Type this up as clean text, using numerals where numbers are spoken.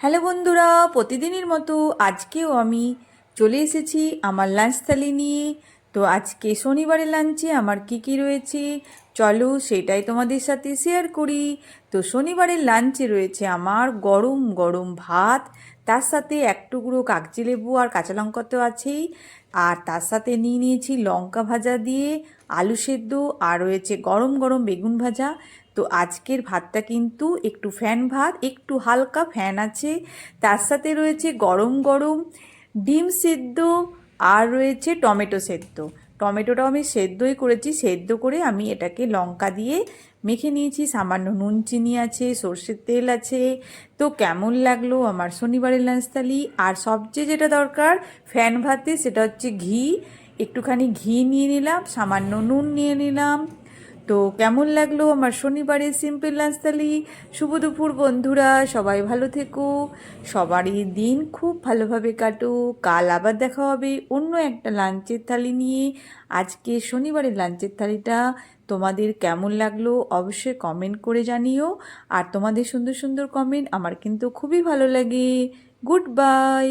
Hello বন্ধুরা, প্রতিদিনের মতো আজকেও আমি চলে এসেছি আমার লাঞ্চ থালি নিয়ে। তো আজকে শনিবারের লাঞ্চে আমার কি কি রয়েছে চলো সেটাই তোমাদের সাথে শেয়ার করি। তো শনিবারের লাঞ্চে রয়েছে আমার গরম গরম ভাত, তার সাথে এক টুকরো কাগজি লেবু আর কাঁচা লঙ্কা তো আছেই, আর তার সাথে নিয়ে নিয়েছি লঙ্কা ভাজা দিয়ে আলু সেদ্ধ, আর রয়েছে গরম গরম বেগুন ভাজা। তো আজকের ভাতটা কিন্তু একটু ফ্যান ভাত, একটু হালকা ফ্যান আছে। তার সাথে রয়েছে গরম গরম ডিম সেদ্ধ, আর রয়েছে টমেটো সেদ্ধ। টমেটোটাও আমি সেদ্ধই করেছি, সেদ্ধ করে আমি এটাকে লঙ্কা দিয়ে মেখে নিয়েছি, সামান্য নুন চিনি আছে, সর্ষের তেল আছে। তো কেমন লাগলো আমার শনিবারের লাঞ্চ থালি? আর সবচেয়ে যেটা দরকার ফ্যান ভাতে, সেটা হচ্ছে ঘি। একটুখানি ঘি নিয়ে নিলাম, সামান্য নুন নিয়ে নিলাম। তো কেমন লাগলো আমার শনিবারের সিম্পল লাঞ্চ থালি? শুভ দুপুর বন্ধুরা, সবাই ভালো থেকো, সবারই দিন খুব ভালোভাবে কাটো। কাল আবার দেখা হবে অন্য একটা লাঞ্চের থালি নিয়ে। আজকে শনিবারের লাঞ্চের থালিটা তোমাদের কেমন লাগলো অবশ্যই কমেন্ট করে জানিও। আর তোমাদের সুন্দর সুন্দর কমেন্ট আমার কিন্তু খুবই ভালো লাগে। Good bye.